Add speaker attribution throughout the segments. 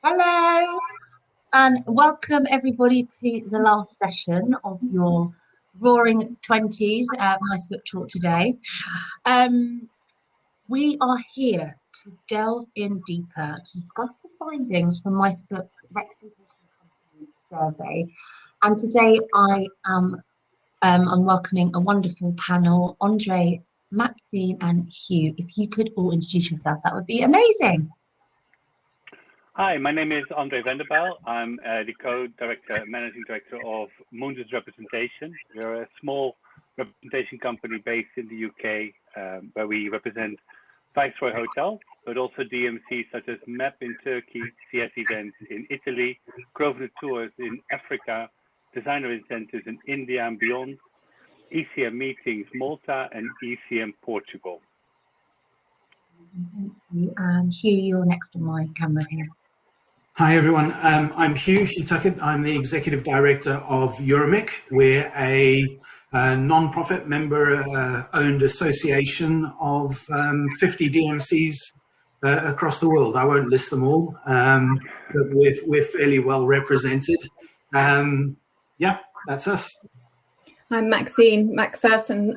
Speaker 1: Hello, and welcome everybody to the last session of your Roaring Twenties Nice Book Talk today. We are here to delve in deeper to discuss the findings from Nice Book's Representation Company survey. And today I'm welcoming a wonderful panel, Andre, Maxine, and Hugh. If you could all introduce yourself, that would be amazing.
Speaker 2: Hi, my name is Andre Vanderbijl. I'm the co-director, managing director of Mundus Representation. We're a small representation company based in the UK, where we represent Viceroy Hotel, but also DMCs such as MEP in Turkey, CS Events in Italy, Grosvenor Tours in Africa, Designer Incentives in India and beyond, ECM Meetings Malta, and ECM Portugal.
Speaker 1: Thank you. And Hugh, you're next on my camera here.
Speaker 3: Hi everyone, I'm Hugh Tuckett. I'm the Executive Director of Euramic. We're a non-profit member-owned association of 50 DMCs across the world. I won't list them all, but we're fairly well represented. Yeah, that's us.
Speaker 4: I'm Maxine McPherson,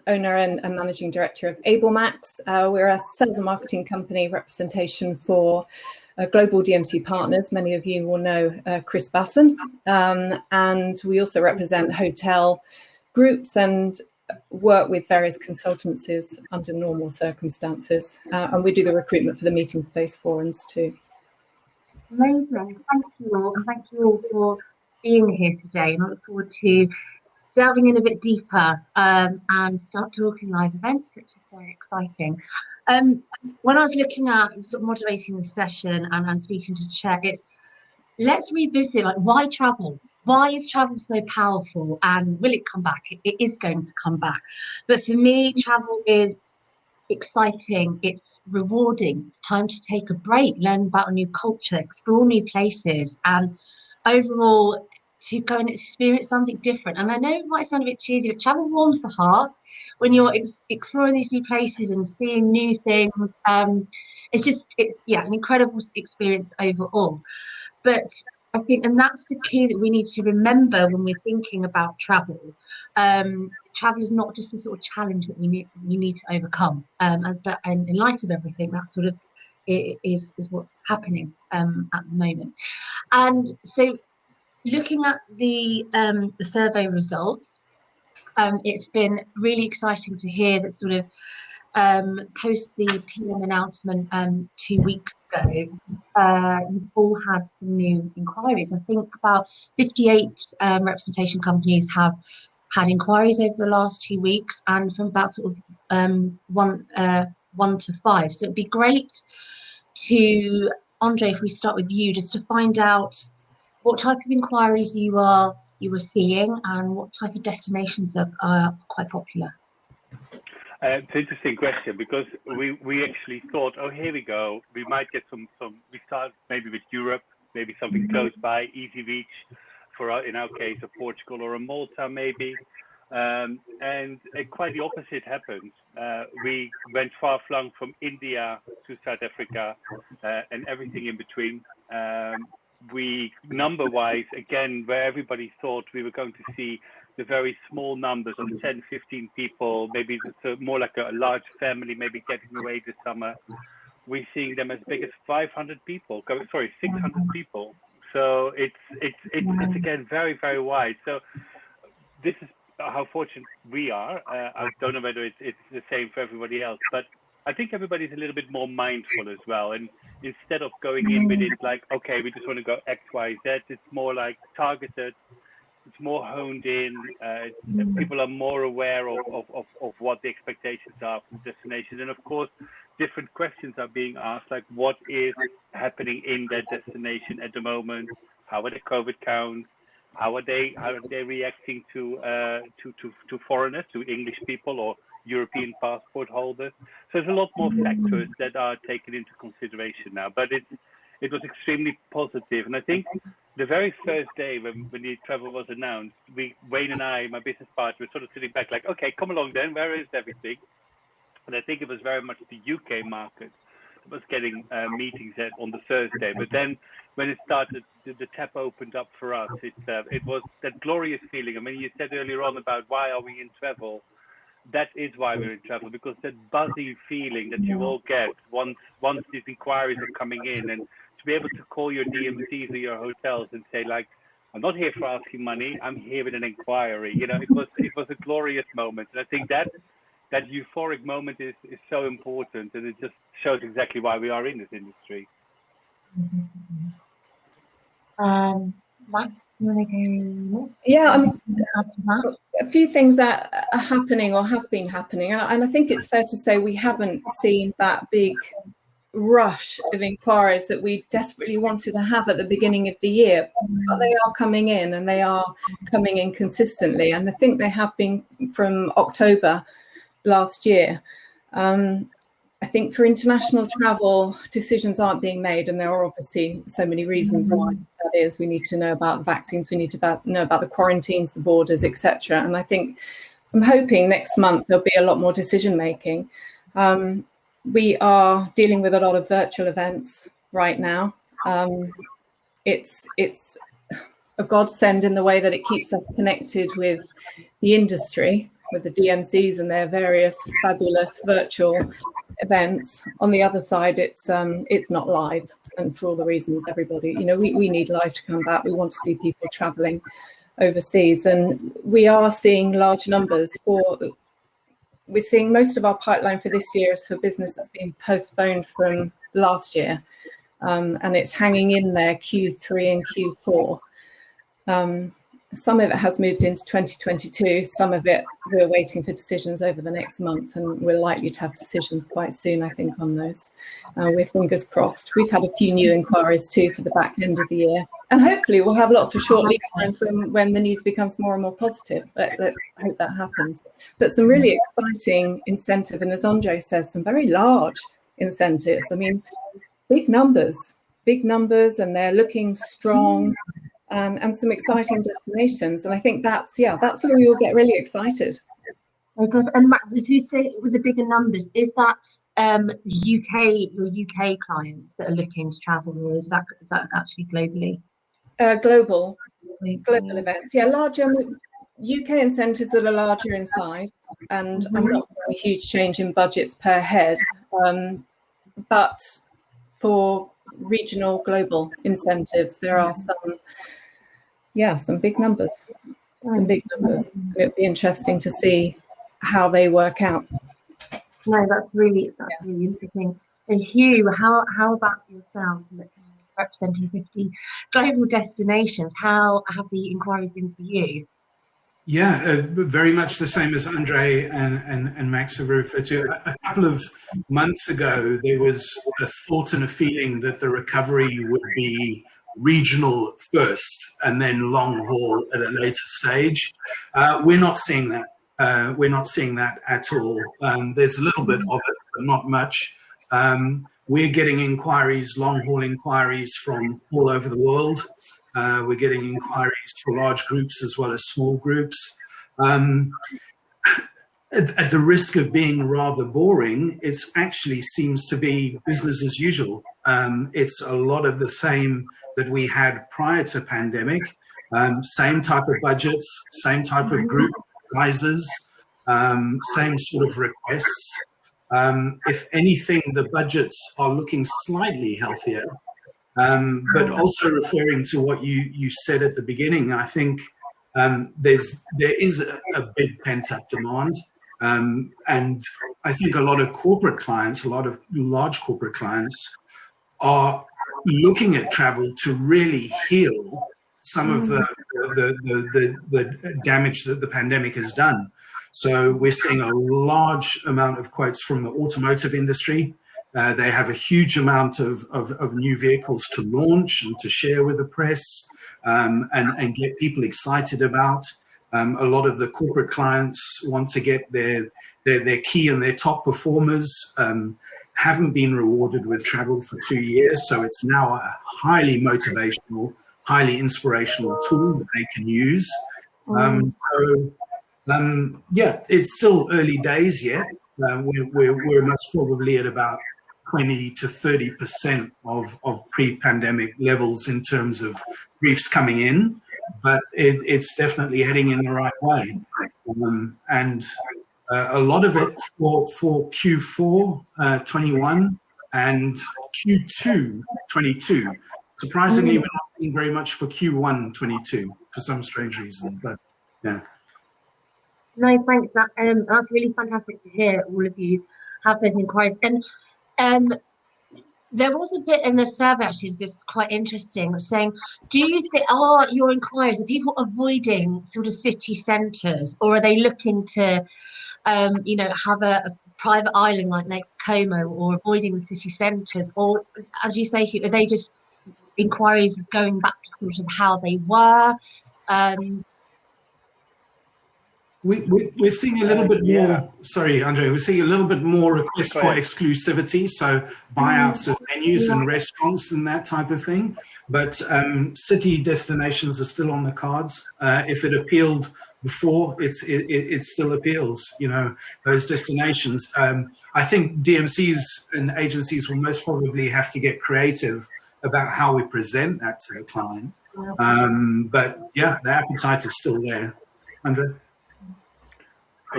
Speaker 4: owner and managing director of AbleMax. We're a sales and marketing company representation for global DMC partners. Many of you will know Chris Basson. And we also represent hotel groups and work with various consultancies under normal circumstances. And we do the recruitment for the meeting space forums too.
Speaker 1: Amazing. Thank you all. And thank you all for being here today. And I look forward to delving in a bit deeper and start talking live events, which is very exciting. When I was looking at sort of moderating the session and speaking to chat, let's revisit why travel? Why is travel so powerful, and will it come back? It is going to come back. But for me, travel is exciting, it's rewarding, it's time to take a break, learn about a new culture, explore new places, and overall to go and experience something different. And I know it might sound a bit cheesy, but travel warms the heart when you're exploring these new places and seeing new things. It's an incredible experience overall. But I think, and that's the key that we need to remember when we're thinking about travel. Travel is not just a sort of challenge that we need to overcome. And in light of everything, that sort of is what's happening at the moment. And so, looking at the survey results, it's been really exciting to hear that sort of post the PM announcement 2 weeks ago, you've all had some new inquiries. I think about 58 representation companies have had inquiries over the last 2 weeks, and from about sort of 1 to 5. So it'd be great to, Andre, if we start with you, just to find out what type of inquiries you were seeing and what type of destinations are quite popular.
Speaker 2: It's an interesting question, because we actually thought, oh, here we go. We might get some. We start maybe with Europe, maybe something close by, easy reach for in our case, a Portugal or a Malta maybe. And quite the opposite happened. We went far-flung from India to South Africa and everything in between. We, number-wise, again, where everybody thought we were going to see the very small numbers of 10, 15 people, maybe it's more like a large family, maybe getting away this summer, we're seeing them as big as 500 people, 600 people. So it's again, very, very wide. So this is how fortunate we are. I don't know whether it's the same for everybody else, but I think everybody's a little bit more mindful as well. And instead of going in with it like, okay, we just want to go X, Y, Z, it's more like targeted, it's more honed in. People are more aware of what the expectations are from the destination. And of course, different questions are being asked, like what is happening in that destination at the moment? How are the COVID counts? How are they reacting to foreigners, to English people or European passport holders? So there's a lot more factors that are taken into consideration now, but it was extremely positive. And I think the very first day when the travel was announced, Wayne and I, my business partner, were sort of sitting back like, okay, come along then, where is everything? And I think it was very much the UK market that was getting meetings on the Thursday. But then when it started, the tap opened up for us. It was that glorious feeling. I mean, you said earlier on about why are we in travel? That is why we're in travel, because that buzzy feeling that you all get once these inquiries are coming in, and to be able to call your DMCs or your hotels and say, like, I'm not here for asking money, I'm here with an inquiry. You know, it was a glorious moment. And I think that euphoric moment is so important, and it just shows exactly why we are in this industry.
Speaker 1: Mike, you want to go next?
Speaker 4: Yeah, I mean,
Speaker 1: Add to that?
Speaker 4: a few things that are happening or have been happening, and I think it's fair to say we haven't seen that big rush of inquiries that we desperately wanted to have at the beginning of the year, but they are coming in, and they are coming in consistently, and I think they have been from October last year. I think for international travel, decisions aren't being made, and there are obviously so many reasons why that is. We need to know about vaccines, we need to know about the quarantines, the borders, etc. And I think I'm hoping next month there'll be a lot more decision making. We are dealing with a lot of virtual events right now. It's a godsend in the way that it keeps us connected with the industry, with the DMCs and their various fabulous virtual events. On the other side, it's not live, and for all the reasons everybody, you know, we need live to come back. We want to see people traveling overseas, and we are seeing large numbers. We're seeing most of our pipeline for this year is for business that's been postponed from last year, and it's hanging in there Q3 and Q4. Some of it has moved into 2022. Some of it we're waiting for decisions over the next month, and we're likely to have decisions quite soon, I think, on those. We're fingers crossed. We've had a few new inquiries too for the back end of the year, and hopefully we'll have lots of short lead times when the news becomes more and more positive. But let's hope that happens. But some really exciting incentive, and as Andre says, some very large incentives. I mean, big numbers, and they're looking strong. And some exciting destinations, and I think that's where we all get really excited.
Speaker 1: And Matt, did you say it was a bigger numbers? Is that your UK clients that are looking to travel, or is that actually globally?
Speaker 4: Global events, larger UK incentives that are larger in size, and I'm not seeing a huge change in budgets per head, but for regional global incentives, there are some big numbers. It'd be interesting to see how they work out.
Speaker 1: No, that's really interesting. And Hugh, how about yourselves representing 50 global destinations? How have the inquiries been for you?
Speaker 3: Yeah, very much the same as Andre and Max have referred to. A couple of months ago, there was a thought and a feeling that the recovery would be regional first and then long haul at a later stage. We're not seeing that. We're not seeing that at all. There's a little bit of it, but not much. We're getting inquiries, long haul inquiries from all over the world. We're getting inquiries for large groups as well as small groups. At the risk of being rather boring, it actually seems to be business as usual. It's a lot of the same that we had prior to pandemic. Same type of budgets, same type of group sizes, same sort of requests. If anything, the budgets are looking slightly healthier. But also referring to what you said at the beginning, I think there is a big pent-up demand. And I think a lot of corporate clients, a lot of large corporate clients are looking at travel to really heal some of the damage that the pandemic has done. So we're seeing a large amount of quotes from the automotive industry. They have a huge amount of new vehicles to launch and to share with the press and get people excited about. A lot of the corporate clients want to get their key and their top performers haven't been rewarded with travel for 2 years. So it's now a highly motivational, highly inspirational tool that they can use. It's still early days yet. We're most probably at about 20 to 30% of pre-pandemic levels in terms of briefs coming in, but it's definitely heading in the right way. And a lot of it for Q4 21 and Q2 22. Surprisingly, we're not seeing very much for Q1 22 for some strange reason, but yeah.
Speaker 1: No, thanks. That's really fantastic to hear. All of you have those inquiries, and there was a bit in the survey actually that's quite interesting, saying, do you think are your inquiries, are people avoiding sort of city centres, or are they looking to have a private island like Lake Como, or avoiding the city centres, or as you say, are they just inquiries going back to sort of how they were?
Speaker 3: We're seeing a little bit more, sorry, Andre, we're seeing a little bit more requests for exclusivity, so buyouts of venues and restaurants and that type of thing. But city destinations are still on the cards. If it appealed before, it still appeals, those destinations. I think DMCs and agencies will most probably have to get creative about how we present that to the client. But yeah, the appetite is still there. Andre?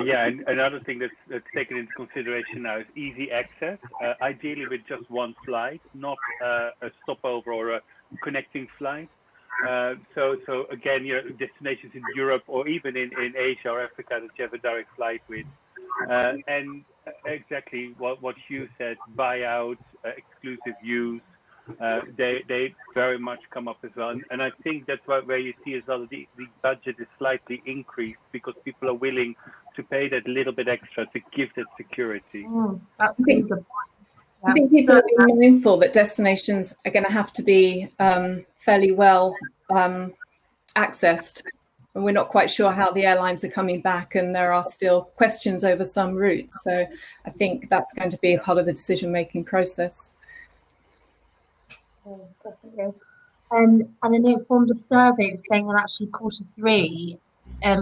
Speaker 2: Yeah, and another thing that's taken into consideration now is easy access, ideally with just one flight, not a stopover or a connecting flight. So again, destinations in Europe or even in Asia or Africa that you have a direct flight with. And exactly what Hugh said, buyouts, exclusive use, they very much come up as well. And I think that's where you see as well the budget is slightly increased because people are willing to pay that little bit extra to give that security.
Speaker 1: That's a good point.
Speaker 4: I think people are being mindful that destinations are going to have to be fairly well accessed. And we're not quite sure how the airlines are coming back, and there are still questions over some routes. So I think that's going to be a part of the decision-making process.
Speaker 1: Definitely. And I know from the survey, it's saying that actually quarter 3,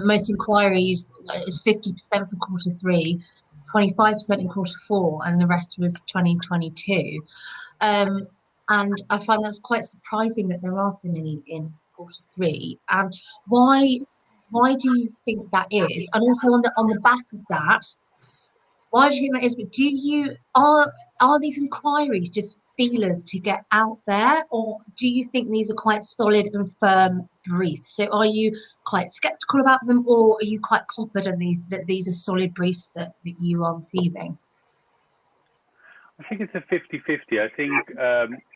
Speaker 1: most inquiries is 50% for quarter 3, 25% in quarter 4, and the rest was 2022. And I find that's quite surprising that there are so many in quarter 3. And why do you think that is? And also on the back of that, why do you think that is? But are these inquiries just feelers to get out there, or do you think these are quite solid and firm briefs? So are you quite skeptical about them, or are you quite confident that these are solid briefs that you are receiving?
Speaker 2: I think it's a 50-50.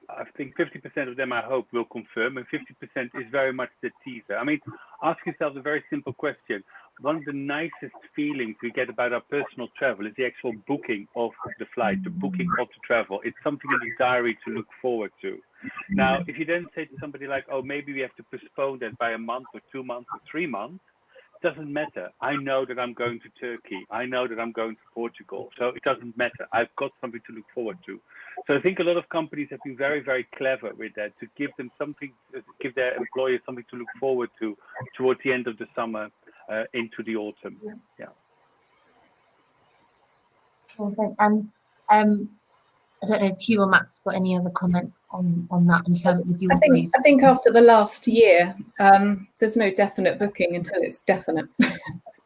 Speaker 2: I think 50% of them, I hope, will confirm, and 50% is very much the teaser. I mean, ask yourself a very simple question. One of the nicest feelings we get about our personal travel is the actual booking of the flight, the booking of the travel. It's something in the diary to look forward to. Now, if you then say to somebody like, oh, maybe we have to postpone that by a month or 2 months or 3 months, doesn't matter. I know that I'm going to Turkey. I know that I'm going to Portugal. So it doesn't matter. I've got something to look forward to. So I think a lot of companies have been very, very clever with that, to give them something, give their employers something to look forward to towards the end of the summer, into the autumn. Yeah.
Speaker 1: Okay. And I don't know if Hugh or Max got any other comment on that in terms of your
Speaker 4: I think after the last year, there's no definite booking until it's definite.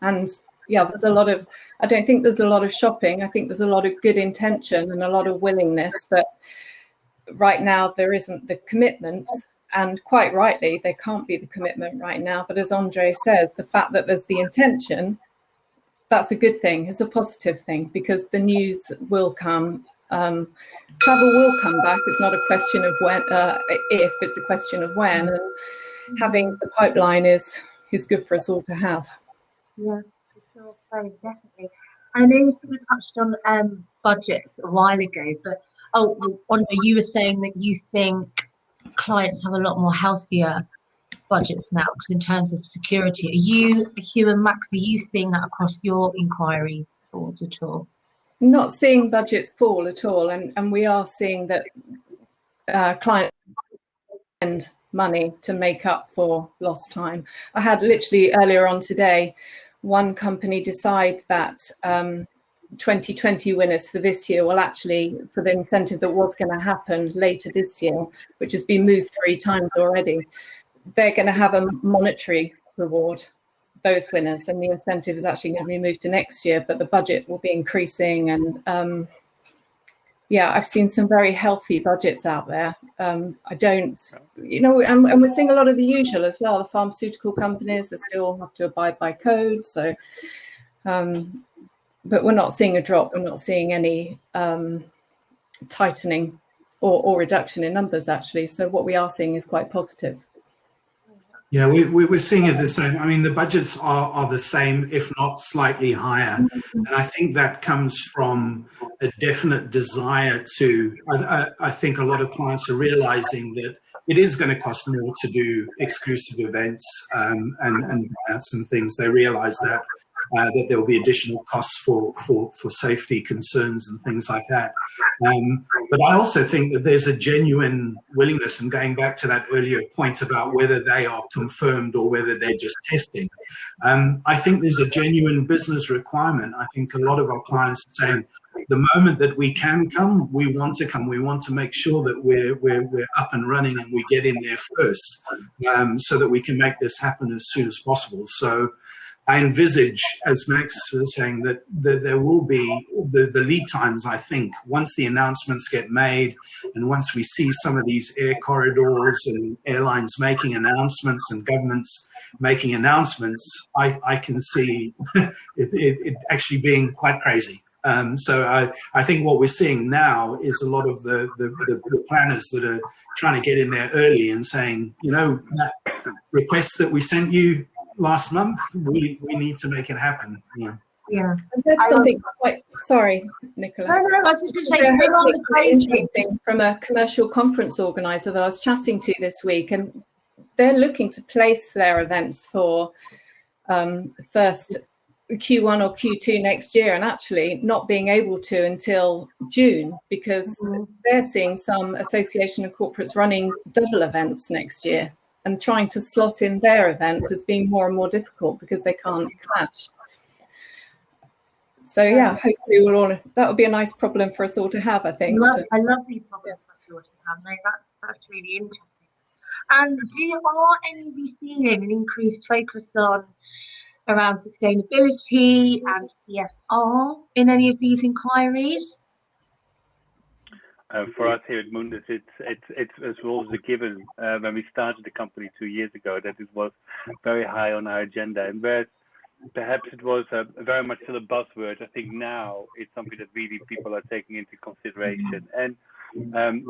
Speaker 4: And yeah, there's a lot of, I don't think there's a lot of shopping. I think there's a lot of good intention and a lot of willingness, but right now there isn't the commitment, and quite rightly, there can't be the commitment right now. But as Andre says, the fact that there's the intention, that's a good thing. It's a positive thing, because the news will come. Travel will come back. It's not a question of when, if, it's a question of when. And having the pipeline is good for us all to have.
Speaker 1: Yeah, for sure, very definitely. I know you sort of touched on budgets a while ago, but Andre, you were saying that you think clients have a lot more healthier budgets now, because in terms of security, Hugh and Max, are you seeing that across your inquiry boards at all?
Speaker 4: Not seeing budgets fall at all, and we are seeing that clients spend money to make up for lost time. I had literally earlier on today one company decide that 2020 winners for this year will actually, for the incentive that was going to happen later this year, which has been moved 3 times already, they're going to have a monetary reward, those winners, and the incentive is actually going to be moved to next year, but the budget will be increasing. And yeah, I've seen some very healthy budgets out there. I don't, you know, and we're seeing a lot of the usual as well. The pharmaceutical companies, they still have to abide by code. So, but we're not seeing a drop. We're not seeing any tightening or reduction in numbers, actually. So what we are seeing is quite positive.
Speaker 3: Yeah, we're seeing it the same. I mean, the budgets are the same, if not slightly higher. And I think that comes from a definite desire to, I think a lot of clients are realizing that it is going to cost more to do exclusive events and buyouts and things. They realize that there will be additional costs for safety concerns and things like that. But I also think that there's a genuine willingness, and going back to that earlier point about whether they are confirmed or whether they're just testing, I think there's a genuine business requirement. I think a lot of our clients are saying, the moment that we can come, we want to come. We want to make sure that we're up and running and we get in there first, so that we can make this happen as soon as possible. So I envisage, as Max was saying, that there will be the lead times, I think, once the announcements get made and once we see some of these air corridors and airlines making announcements and governments making announcements, I can see it actually being quite crazy. So I think what we're seeing now is a lot of the planners that are trying to get in there early and saying, you know, that request that we sent you last month, we need to make it happen.
Speaker 1: Yeah.
Speaker 4: Something quite, sorry, Nicola.
Speaker 1: No, I was just going to say, bring on the
Speaker 4: quite interesting from a commercial conference organizer that I was chatting to this week, and they're looking to place their events for first Q1 or Q2 next year, and actually not being able to until June, because they're seeing some association of corporates running double events next year, and trying to slot in their events as being more and more difficult because they can't clash. So yeah, hopefully that would be a nice problem for us all to have, I think.
Speaker 1: A lovely problem for us to have. No, that's really interesting. And are any of you seeing an increased focus around sustainability and CSR in any of these inquiries?
Speaker 2: For us here at Mundus, it's as well as a given. When we started the company 2 years ago, that it was very high on our agenda, and where perhaps it was very much still a buzzword, I think now it's something that really people are taking into consideration. And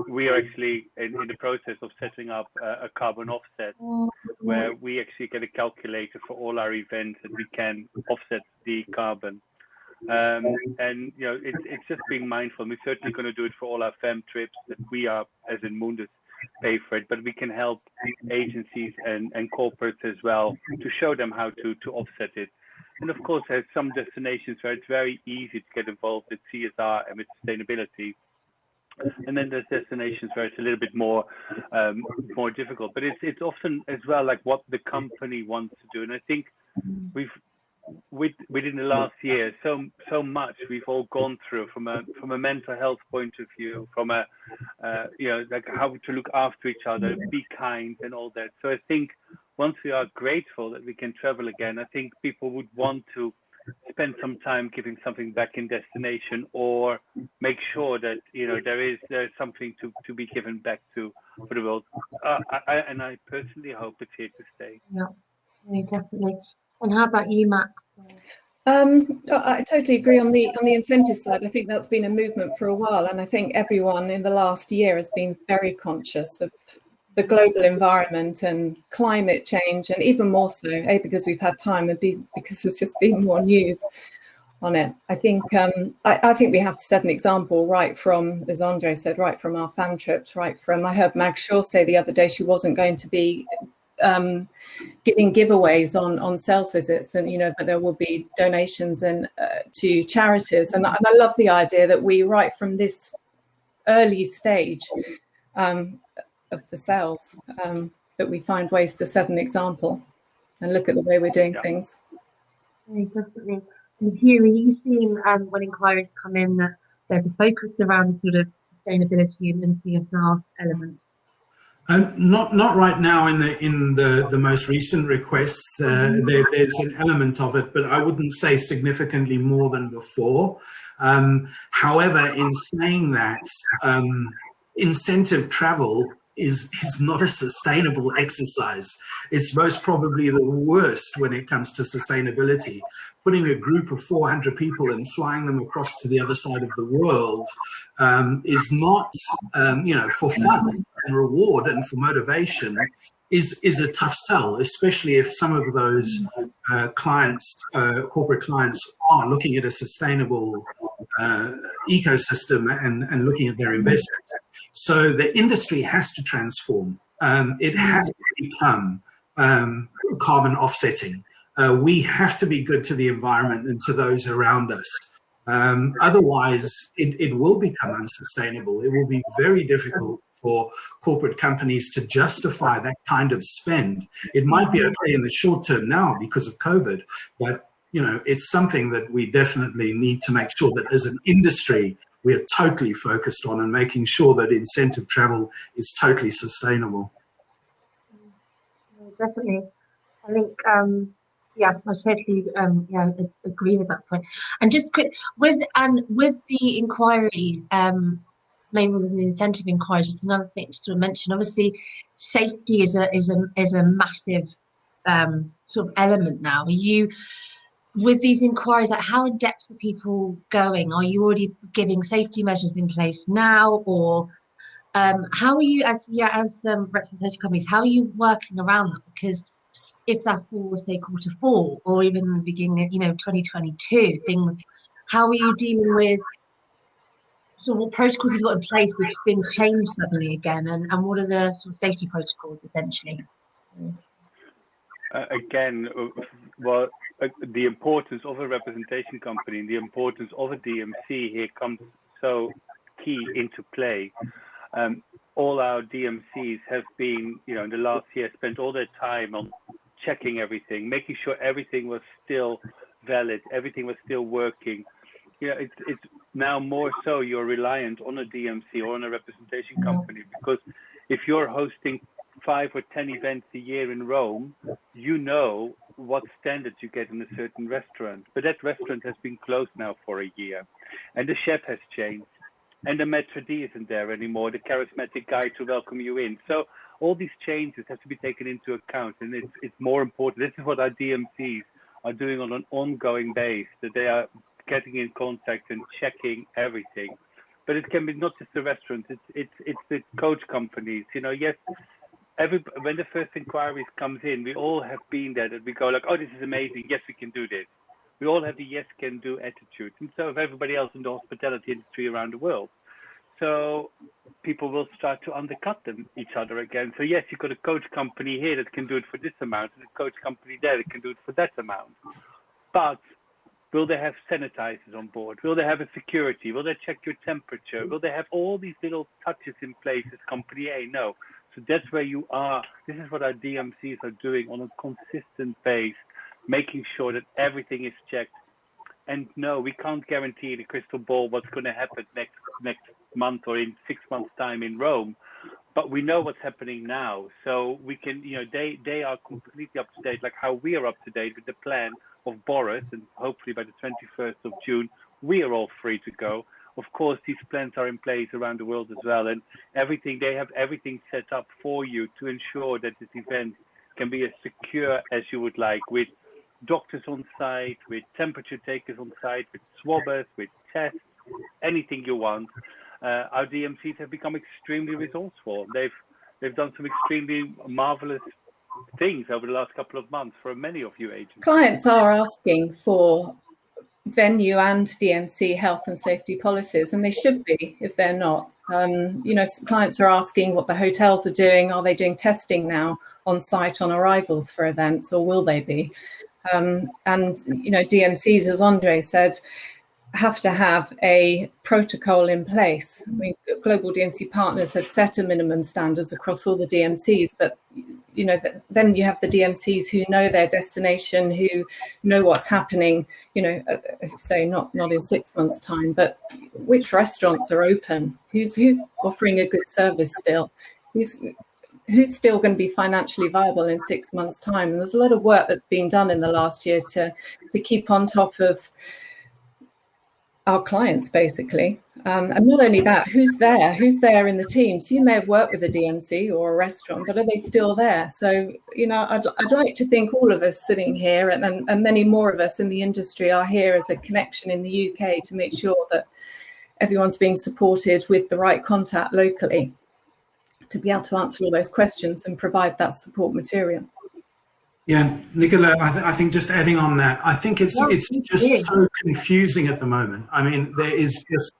Speaker 2: we are actually in the process of setting up a carbon offset, where we actually get a calculator for all our events that we can offset the carbon. And you know, it's just being mindful. We're certainly going to do it for all our FEM trips that we are, as in Mundus, pay for it, but we can help agencies and corporates as well to show them how to offset it. And of course, there's some destinations where it's very easy to get involved with CSR and with sustainability. And then there's destinations where it's a little bit more difficult. But it's often as well like what the company wants to do. And I think within the last year, so much we've all gone through from a mental health point of view, from a you know, like how to look after each other, be kind, and all that. So I think once we are grateful that we can travel again, I think people would want to spend some time giving something back in destination, or make sure that, you know, there's something to be given back to for the world. And I personally hope it's here to stay.
Speaker 1: Yeah, definitely. And how about you, Max?
Speaker 4: I totally agree on the incentive side. I think that's been a movement for a while, and I think everyone in the last year has been very conscious of the global environment and climate change, and even more so, because we've had time, and because there's just been more news on it. I think I think we have to set an example right from, as Andre said, right from our fan trips, right from, I heard Mag Shaw say the other day she wasn't going to be giving giveaways on sales visits, and you know, but there will be donations and to charities, and I love the idea that we, right from this early stage of the sales, that we find ways to set an example and look at the way we're doing things.
Speaker 1: Definitely. And Hugh, are you seeing when inquiries come in that there's a focus around sort of sustainability and CSR elements?
Speaker 3: Not right now in the most recent requests. There's an element of it, but I wouldn't say significantly more than before. However, in saying that, incentive travel is not a sustainable exercise. It's most probably the worst when it comes to sustainability. Putting a group of 400 people and flying them across to the other side of the world is not, for fun and reward and for motivation is a tough sell, especially if some of those clients, corporate clients, are looking at a sustainable ecosystem and looking at their investments. So the industry has to transform. It has to become carbon offsetting. We have to be good to the environment and to those around us. Otherwise, it will become unsustainable. It will be very difficult for corporate companies to justify that kind of spend. It might be okay in the short term now because of COVID, but it's something that we definitely need to make sure that as an industry, we are totally focused on and making sure that incentive travel is totally sustainable.
Speaker 1: Definitely. I think, I totally agree with that point. And just quick, with the inquiry, maybe with an incentive inquiry, just another thing to sort of mention. Obviously, safety is a massive sort of element now. Are you, with these inquiries, like how in depth are people going? Are you already giving safety measures in place now, or how are you as representation companies? How are you working around that? Because if that falls, say, Q4 or even the beginning of 2022, things, how are you dealing with? So what protocols have you got in place if things change suddenly again, and what are the sort of safety protocols essentially?
Speaker 2: The importance of a representation company and the importance of a DMC here comes so key into play. All our DMCs have been, in the last year, spent all their time on checking everything, making sure everything was still valid, everything was still working. It's now more so you're reliant on a DMC or on a representation company, because if you're hosting 5 or 10 events a year in Rome, you know what standards you get in a certain restaurant. But that restaurant has been closed now for a year, and the chef has changed, and the maître d' isn't there anymore, the charismatic guy to welcome you in. So all these changes have to be taken into account, and it's more important. This is what our DMCs are doing on an ongoing basis, that they are getting in contact and checking everything. But it can be not just the restaurants, it's the coach companies. Yes, when the first inquiries comes in, we all have been there, that we go like, oh, this is amazing, yes, we can do this. We all have the yes can do attitude, and so have everybody else in the hospitality industry around the world. So people will start to undercut each other again. So yes, you've got a coach company here that can do it for this amount, and a coach company there that can do it for that amount. But will they have sanitizers on board? Will they have a security? Will they check your temperature? Will they have all these little touches in place as company A? No. So that's where you are. This is what our DMCs are doing on a consistent base, making sure that everything is checked. And no, we can't guarantee the crystal ball what's going to happen next month or in 6 months' time in Rome. But we know what's happening now. So we can, they are completely up to date, like how we are up to date with the plan of Boris. And hopefully by the 21st of June, we are all free to go. Of course, these plans are in place around the world as well. And they have everything set up for you to ensure that this event can be as secure as you would like, with doctors on site, with temperature takers on site, with swabbers, with tests, anything you want. Our DMCs have become extremely resourceful. They've done some extremely marvelous things over the last couple of months for many of you agents.
Speaker 4: Clients are asking for venue and DMC health and safety policies, and they should be if they're not. Clients are asking what the hotels are doing. Are they doing testing now on site on arrivals for events, or will they be? DMCs, as Andre said, have to have a protocol in place. I mean, global DMC partners have set a minimum standards across all the DMCs, but then you have the DMCs who know their destination, who know what's happening, as you say, not in 6 months' time, but which restaurants are open, who's offering a good service still, who's still going to be financially viable in 6 months' time. And there's a lot of work that's been done in the last year to keep on top of our clients, basically. And not only that, who's there in the team? So you may have worked with a DMC or a restaurant, but are they still there? So, I'd like to think all of us sitting here and many more of us in the industry are here as a connection in the UK to make sure that everyone's being supported with the right contact locally to be able to answer all those questions and provide that support material.
Speaker 3: Yeah, Nicola, I think just adding on that, I think it's just so confusing at the moment. I mean, there is just,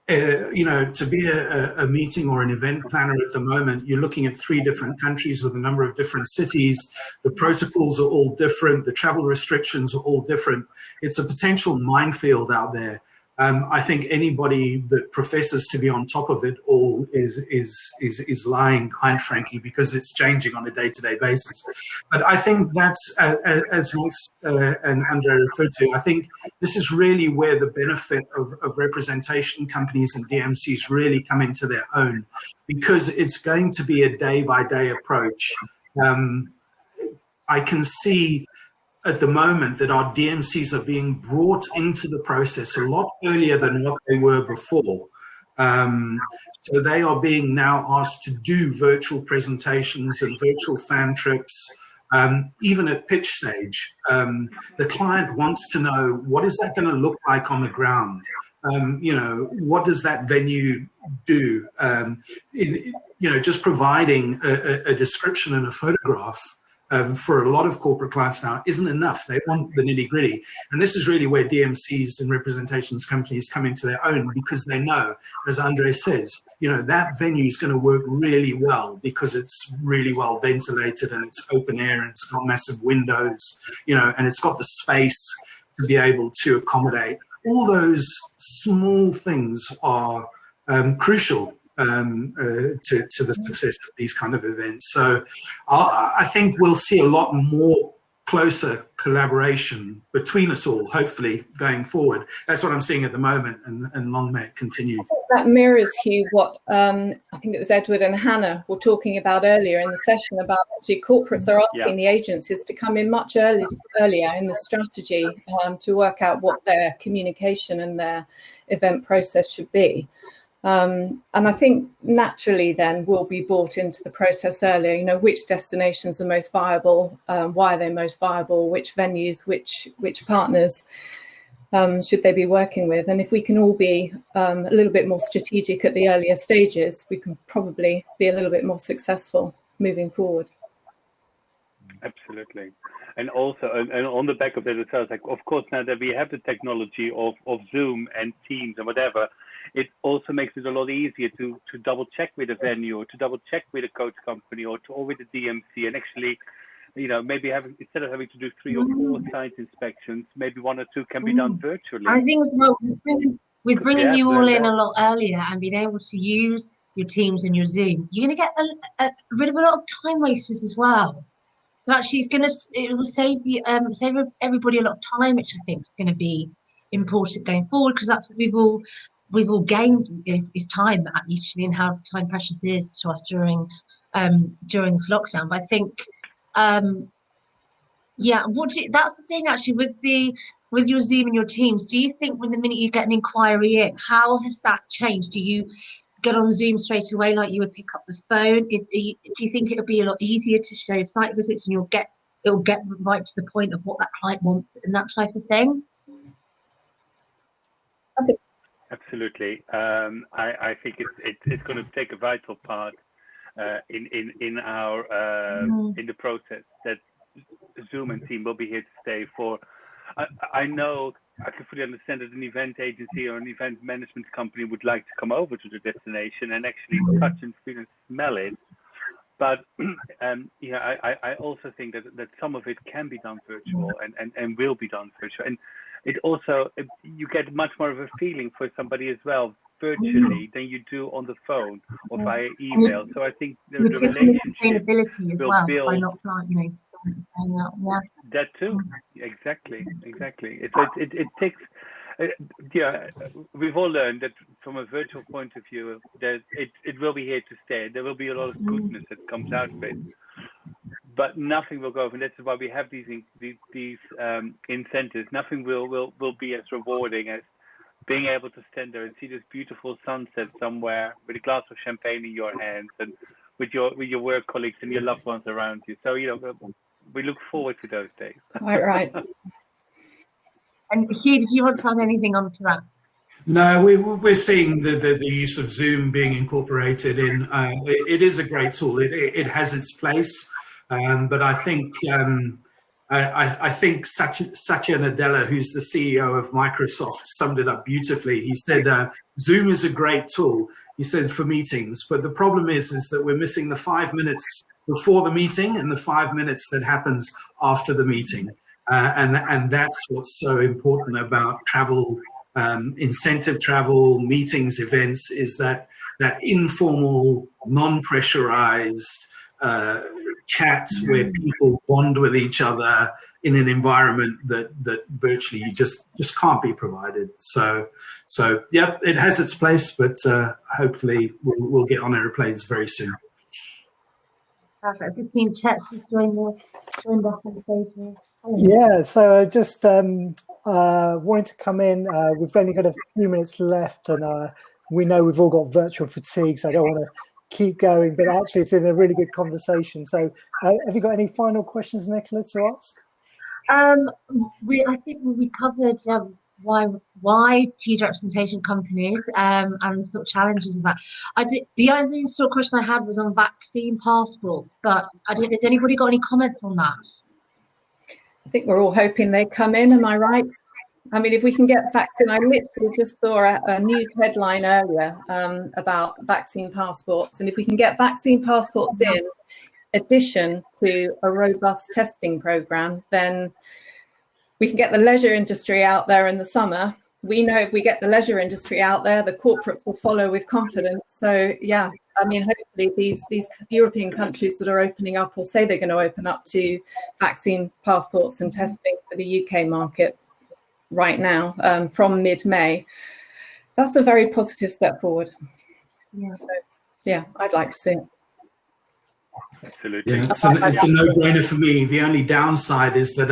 Speaker 3: to be a meeting or an event planner at the moment, you're looking at 3 different countries with a number of different cities. The protocols are all different. The travel restrictions are all different. It's a potential minefield out there. I think anybody that professes to be on top of it all is lying, quite frankly, because it's changing on a day-to-day basis. But I think that's, as Max and Andre referred to, I think this is really where the benefit of representation companies and DMCs really come into their own, because it's going to be a day-by-day approach. I can see at the moment that our DMCs are being brought into the process a lot earlier than what they were before. So they are being now asked to do virtual presentations and virtual fan trips, even at pitch stage. The client wants to know, what is that going to look like on the ground? What does that venue do? Just providing a description and a photograph for a lot of corporate clients now isn't enough. They want the nitty gritty. And this is really where DMCs and representations companies come into their own, because they know, as Andre says, that venue is going to work really well because it's really well ventilated and it's open air and it's got massive windows, and it's got the space to be able to accommodate. All those small things are crucial to the success of these kind of events. So I think we'll see a lot more closer collaboration between us all, hopefully, going forward. That's what I'm seeing at the moment, and long may it continue.
Speaker 4: I think that mirrors, Hugh, what I think it was Edward and Hannah were talking about earlier in the session about actually corporates are asking the agencies to come in much earlier in the strategy to work out what their communication and their event process should be. And I think naturally then we'll be brought into the process earlier, which destinations are most viable, why are they most viable, which venues, which partners should they be working with. And if we can all be a little bit more strategic at the earlier stages, we can probably be a little bit more successful moving forward.
Speaker 2: Absolutely. And also, and on the back of that, it sounds like, of course, now that we have the technology of Zoom and Teams and whatever, it also makes it a lot easier to double check with a venue, or to double check with a coach company, or with a DMC, and actually, maybe instead of having to do 3 or 4 site inspections, maybe 1 or 2 can be done virtually.
Speaker 1: I think as well, with bringing you all in a lot earlier and being able to use your Teams and your Zoom, you're going to get rid of a lot of time wasters as well. So actually, it will save you, save everybody a lot of time, which I think is going to be important going forward, because that's what we've all gained is time, actually, and how time precious is to us during this lockdown. But I think, that's the thing actually with your Zoom and your Teams. Do you think when the minute you get an inquiry in, how has that changed? Do you get on Zoom straight away like you would pick up the phone? Do you think it'll be a lot easier to show site visits and it'll get right to the point of what that client wants and that type of thing?
Speaker 2: Absolutely. I think it's going to take a vital part in our in the process that Zoom and Team will be here to stay for. I know I can fully understand that an event agency or an event management company would like to come over to the destination and actually touch and feel and smell it. But I also think that some of it can be done virtual and will be done virtual. And it also, you get much more of a feeling for somebody as well virtually than you do on the phone or via email. So I think the
Speaker 1: You're taking the
Speaker 2: relationship
Speaker 1: sustainability as
Speaker 2: will
Speaker 1: well by
Speaker 2: build
Speaker 1: not flying, yeah.
Speaker 2: that too. Exactly. It takes. Yeah, we've all learned that from a virtual point of view, that it will be here to stay. There will be a lot of goodness that comes out of it, but nothing will go. And that's why we have these incentives. Nothing will be as rewarding as being able to stand there and see this beautiful sunset somewhere with a glass of champagne in your hands and with your work colleagues and your loved ones around you. So we look forward to those days.
Speaker 4: Right.
Speaker 1: And Hugh, did you want to add anything onto that?
Speaker 3: No, we're seeing the use of Zoom being incorporated in. It is a great tool. It has its place, but I think I think Satya Nadella, who's the CEO of Microsoft, summed it up beautifully. He said, "Zoom is a great tool," he said, "for meetings, but the problem is that we're missing the 5 minutes before the meeting and the 5 minutes that happens after the meeting." And that's what's so important about travel, incentive travel, meetings, events, is that informal, non-pressurized chat where people bond with each other in an environment that virtually you just can't be provided. So yeah, it has its place, but hopefully we'll get on airplanes very soon.
Speaker 1: Perfect. I've just seen Chet's joined the conversation.
Speaker 5: Yeah, so I just wanted to come in. We've only got a few minutes left, and we know we've all got virtual fatigue, so I don't want to keep going, but actually it's been a really good conversation. So have you got any final questions, Nicola, to ask?
Speaker 1: I think we covered why choose representation companies and the sort of challenges of that. The only sort of question I had was on vaccine passports, but has anybody got any comments on that?
Speaker 4: I think we're all hoping they come in, am I right? I mean, if we can get vaccine, I literally just saw a news headline earlier about vaccine passports. And if we can get vaccine passports in addition to a robust testing program, then we can get the leisure industry out there in the summer. We know if we get the leisure industry out there, the corporates will follow with confidence. So, yeah, I mean, hopefully these European countries that are opening up or say they're going to open up to vaccine passports and testing for the UK market right now from mid-May, that's a very positive step forward. Yeah, so, yeah, I'd like to see it.
Speaker 2: Absolutely.
Speaker 3: Yeah, it's a no-brainer for me. The only downside is that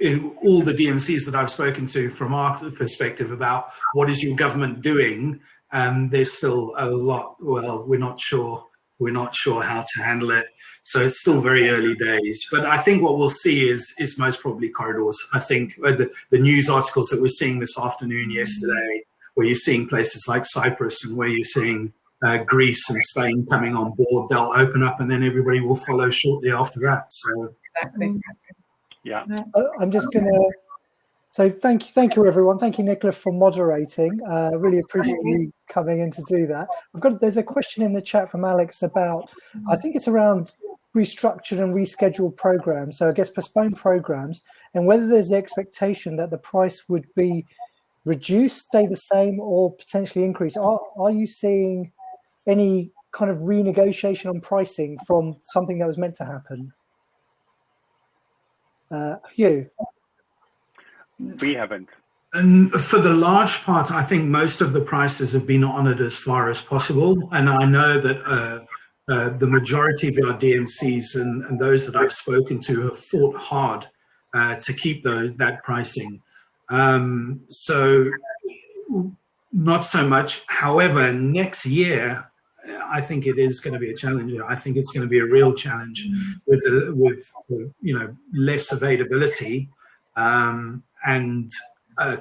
Speaker 3: in all the DMCs that I've spoken to from our perspective about what is your government doing, there's still a lot, well, we're not sure how to handle it. So it's still very early days. But I think what we'll see is most probably corridors. I think the news articles that we're seeing this afternoon, yesterday, where you're seeing places like Cyprus and where you're seeing Greece and Spain coming on board, they'll open up and then everybody will follow shortly after that. So
Speaker 4: Exactly.
Speaker 2: Yeah.
Speaker 5: I'm just going to say thank you everyone. Thank you, Nicola, for moderating. Really appreciate you coming in to do that. There's a question in the chat from Alex about, I think it's around restructured and rescheduled programs. So I guess postponed programs, and whether there's the expectation that the price would be reduced, stay the same, or potentially increase. Are you seeing any kind of renegotiation on pricing from something that was meant to happen? Hugh?
Speaker 2: We haven't.
Speaker 3: And for the large part, I think most of the prices have been honoured as far as possible. And I know that the majority of our DMCs and those that I've spoken to have fought hard to keep that pricing. So not so much. However, next year, I think it is going to be a challenge. I think it's going to be a real challenge with less availability and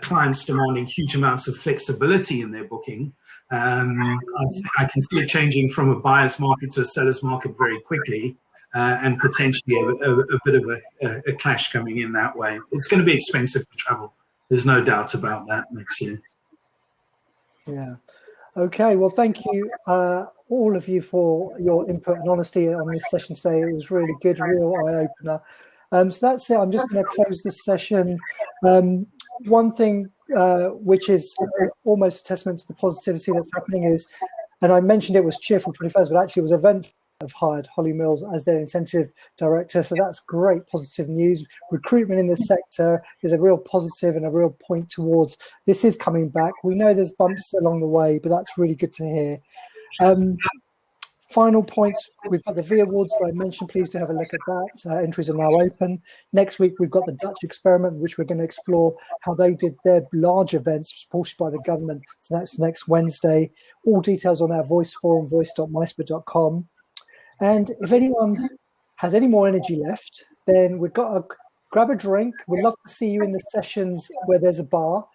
Speaker 3: clients demanding huge amounts of flexibility in their booking. I can see it changing from a buyer's market to a seller's market very quickly, and potentially a bit of a clash coming in that way. It's going to be expensive to travel. There's no doubt about that next year. Yeah.
Speaker 5: Okay. Well, thank you all of you for your input and honesty on this session today. It was really good, real eye-opener. So that's it. I'm just going to close this session. One thing which is almost a testament to the positivity that's happening, is, and I mentioned it was Cheerful 21st, but actually it was Event have hired Holly Mills as their incentive director. So that's great positive news. Recruitment in the sector is a real positive and a real point towards this is coming back. We know there's bumps along the way, but that's really good to hear. Final points, we've got the V Awards that I mentioned. Please do have a look at that. Entries are now open. Next week, we've got the Dutch experiment, which we're going to explore how they did their large events supported by the government. So that's next Wednesday. All details on our voice forum, voice.myspa.com. And if anyone has any more energy left, then we've got to grab a drink. We'd love to see you in the sessions where there's a bar.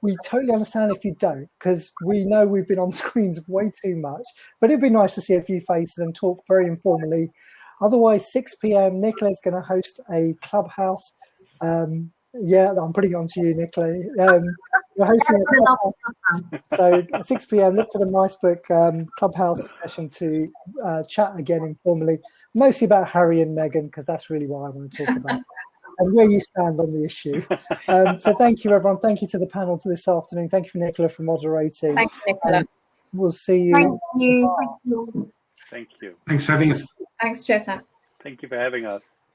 Speaker 5: We totally understand if you don't, because we know we've been on screens way too much. But it'd be nice to see a few faces and talk very informally. Otherwise, 6 p.m, Nicola's going to host a clubhouse. Yeah, I'm putting it on to you, Nicola. We're hosting a clubhouse. So at 6 p.m, look for the MySbook clubhouse session to chat again informally, mostly about Harry and Meghan, because that's really what I want to talk about and where you stand on the issue. So thank you, everyone. Thank you to the panel to this afternoon. Thank you for Nicola for moderating.
Speaker 4: Thank you, Nicola.
Speaker 5: We'll see you.
Speaker 1: Thank you. Thank you.
Speaker 2: Thank you.
Speaker 3: Thanks for having us.
Speaker 4: Thanks, Cheta.
Speaker 2: Thank you for having us.